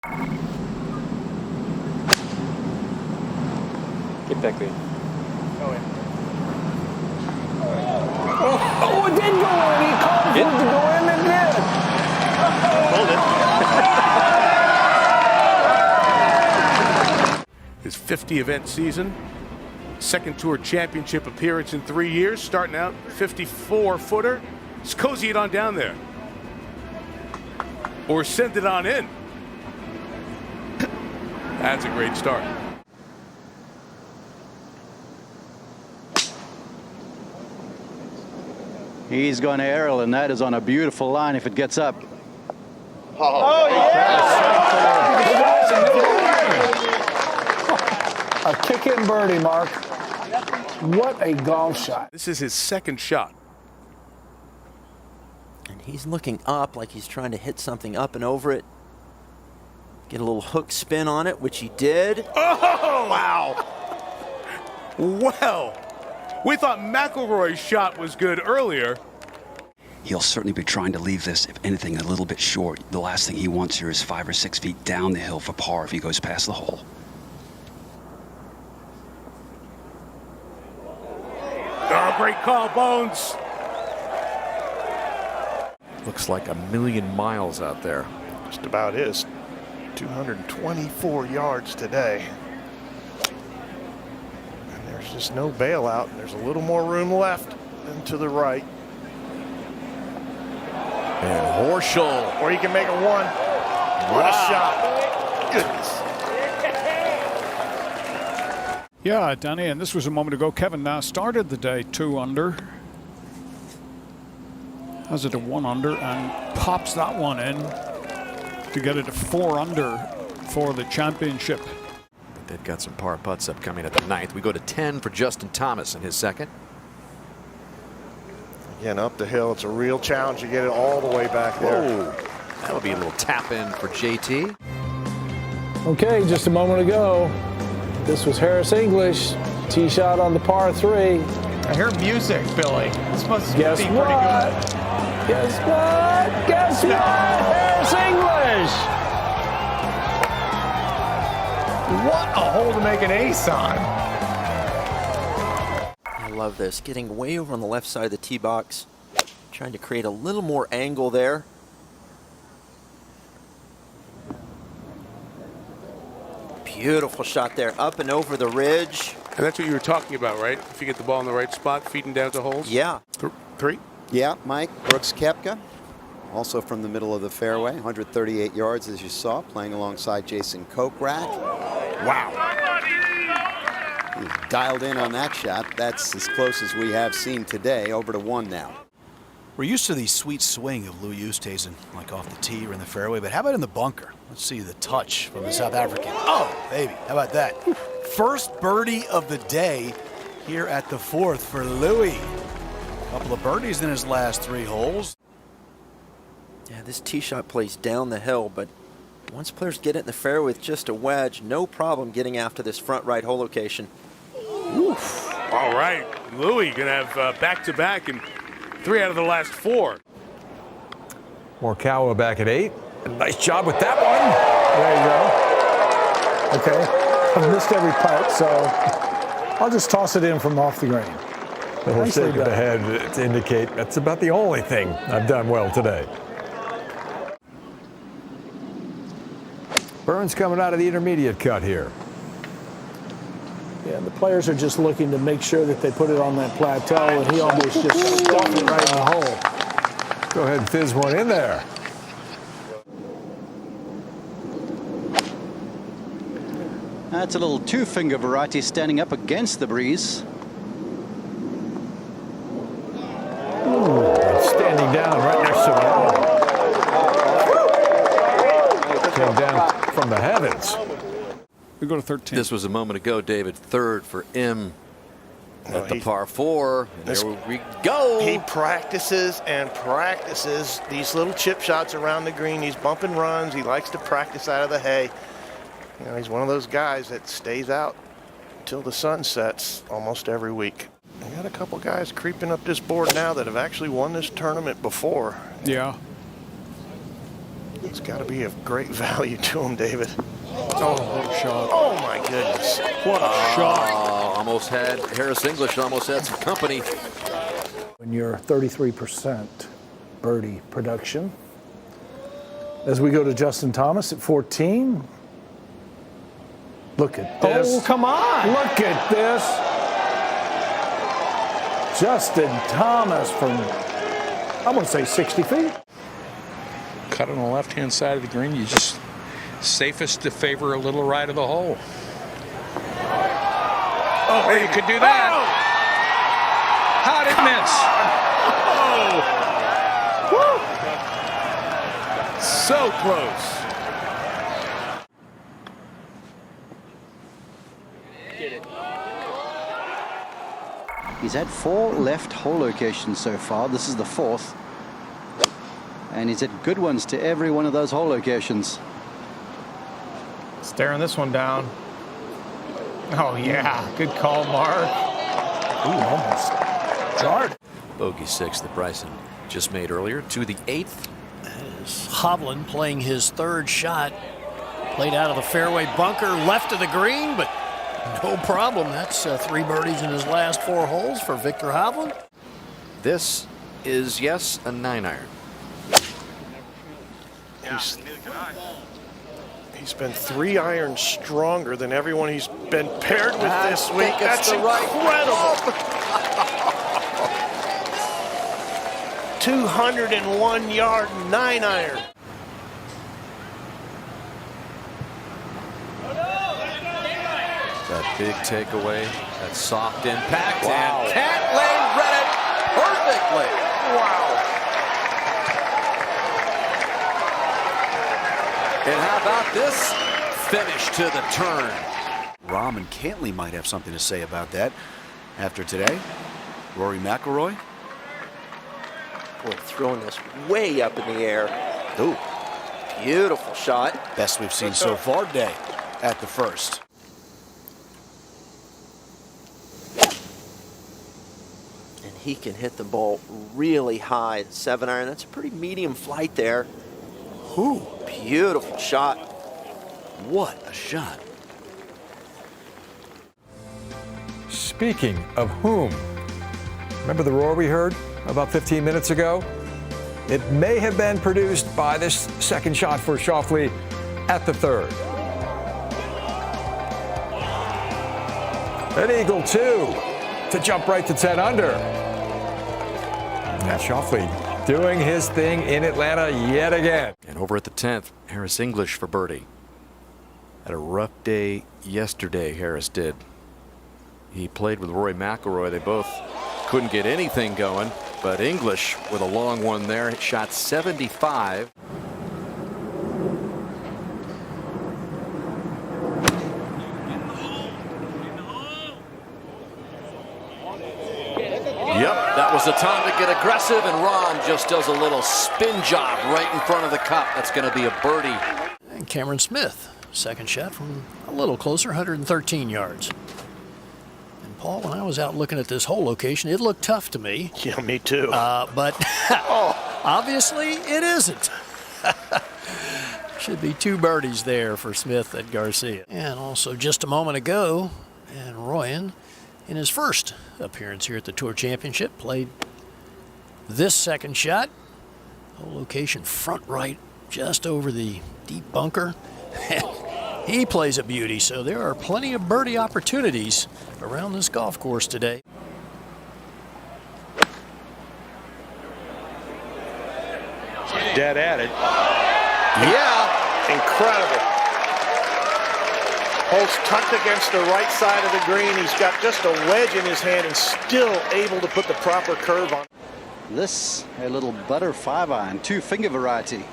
Get back there. Oh, it did go in. He called for it to go in and did. Hold it. His 50-event season, second Tour Championship appearance in 3 years, starting out 54-footer. Just cozy it on down there. Or send it on in. That's a great start. He's going to aerial, and that is on a beautiful line if it gets up. Oh, yeah! A kick-in birdie, Mark. What a golf shot. This is his second shot. And he's looking up like he's trying to hit something up and over it. Get a little hook spin on it, which he did. Oh, wow. Well, we thought McIlroy's shot was good earlier. He'll certainly be trying to leave this, if anything, a little bit short. The last thing he wants here is 5 or 6 feet down the hill for par if he goes past the hole. Oh, great call, Bones. Looks like a million miles out there. Just about is. 224 yards today. And there's just no bailout. There's a little more room left and to the right. And Horschel. Or you can make it one. What a shot. Goodness. Yeah, Danny, and this was a moment ago. Kevin Na started the day 2 under. Has it a 1 under and pops that one in to get it a 4 under for the championship. They've got some par putts upcoming at the 9th. We go to 10 for Justin Thomas in his second. Again, up the hill, it's a real challenge to get it all the way back there. Whoa. That'll be a little tap in for JT. Okay, just a moment ago, this was Harris English. Tee shot on the par 3. I hear music, Billy. This must Guess be what? pretty good. Guess what? Guess what? Harris English. What a hole to make an ace on. I love this. Getting way over on the left side of the tee box. Trying to create a little more angle there. Beautiful shot there, up and over the ridge. And that's what you were talking about, right? If you get the ball in the right spot, feeding down to holes. Yeah. 3? Yeah, Mike. Brooks Koepka, also from the middle of the fairway, 138 yards as you saw, playing alongside Jason Kokrak. Wow. He dialed in on that shot. That's as close as we have seen today. Over to 1 now. We're used to the sweet swing of Louis Oosthuizen, like off the tee or in the fairway, but how about in the bunker? Let's see the touch from the South African. Oh, baby, how about that? First birdie of the day here at the 4th for Louis. A couple of birdies in his last 3 holes. Yeah, this tee shot plays down the hill, but once players get it in the fairway with just a wedge, no problem getting after this front right hole location. Oof. All right, Louis gonna have back-to-back and 3 out of the last 4. Morikawa back at 8. Nice job with that one. There you go. Okay, I've missed every putt, so I'll just toss it in from off the green. The whole shake of the head to indicate that's about the only thing I've done well today. Burns coming out of the intermediate cut here. Yeah, the players are just looking to make sure that they put it on that plateau, and he almost just stuffed it right in the hole. Go ahead and fizz one in there. That's a little 2-finger variety standing up against the breeze. Standing down right next to the wall. Came down from the heavens. We go to 13. This was a moment ago, David. 3rd for M at the par 4. And there we go. He practices and practices these little chip shots around the green. He's bumping runs. He likes to practice out of the hay. You know, he's one of those guys that stays out until the sun sets almost every week. We got a couple guys creeping up this board now that have actually won this tournament before. Yeah. It's got to be of great value to him, David. Oh, what a shot. Oh, my goodness. What a shot. Almost had Harris English, almost had some company. When you're 33% birdie production. As we go to Justin Thomas at 14. Look at this. Oh, come on. Look at this. Justin Thomas from, I'm going to say 60 feet. Cut on the left-hand side of the green. You just safest to favor a little right of the hole. Oh, you could do that. Oh. How'd it miss? Oh. So close. He's had 4 left hole locations so far. This is the 4th. And he's had good ones to every one of those hole locations. Staring this one down. Oh, yeah. Good call, Mark. Ooh, almost jarred. Bogey 6 that Bryson just made earlier to the 8th. That is Hovland playing his 3rd shot. Played out of the fairway bunker, left of the green, but no problem. That's 3 birdies in his last 4 holes for Victor Hovland. This is, yes, a 9-iron. He's been 3 irons stronger than everyone he's been paired with this week. That's incredible. 201-yard 9-iron. That big takeaway, that soft impact, and Cantlay read it perfectly. Wow. And how about this finish to the turn? Rahm and Cantlay might have something to say about that after today. Rory McIlroy. Boy, throwing this way up in the air. Ooh. Beautiful shot. Best we've seen so far today at the first. And he can hit the ball really high. 7-iron, that's a pretty medium flight there. Ooh, beautiful shot. What a shot. Speaking of whom, remember the roar we heard about 15 minutes ago? It may have been produced by this second shot for Schauffele at the 3rd. An eagle 2 to jump right to 10 under. And Schauffele doing his thing in Atlanta yet again. And over at the 10th, Harris English for birdie. Had a rough day yesterday, Harris did. He played with Rory McIlroy. They both couldn't get anything going, but English with a long one there, shot 75. Yep, that was the time to get aggressive, and Rahm just does a little spin job right in front of the cup. That's going to be a birdie. And Cameron Smith, second shot from a little closer, 113 yards. And Paul, when I was out looking at this hole location, it looked tough to me. Yeah, me too. But obviously it isn't. Should be 2 birdies there for Smith at Garcia. And also just a moment ago, and Royan, in his first appearance here at the Tour Championship, played this second shot. Hole location front right, just over the deep bunker. He plays a beauty, so there are plenty of birdie opportunities around this golf course today. Dead at it. Yeah, incredible. Hole's tucked against the right side of the green. He's got just a wedge in his hand and still able to put the proper curve on. This, a little butter 5-iron, 2-finger variety.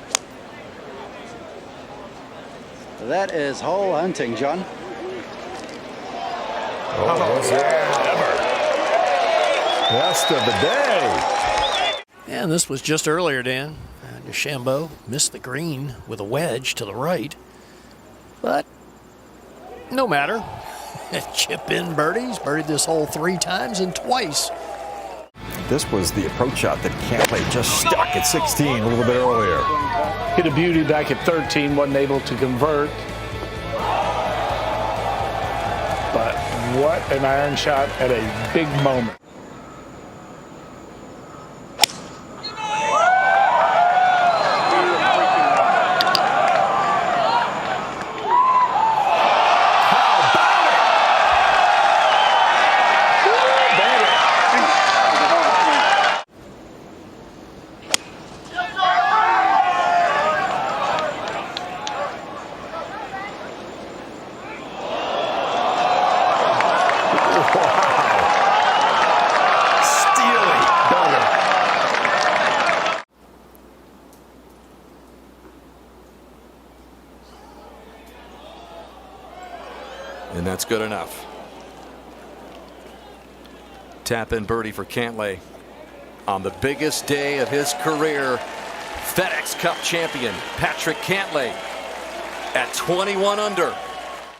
That is hole hunting, John. Oh, yeah. Rest of the day. And this was just earlier, Dan. DeChambeau missed the green with a wedge to the right. But no matter. Chip in birdies. Birdied this hole 3 times and twice. This was the approach shot that Cantlay just stuck at 16 a little bit earlier. Hit a beauty back at 13, wasn't able to convert. But what an iron shot at a big moment. And that's good enough. Tap in birdie for Cantlay on the biggest day of his career. FedEx Cup champion Patrick Cantlay at 21 under.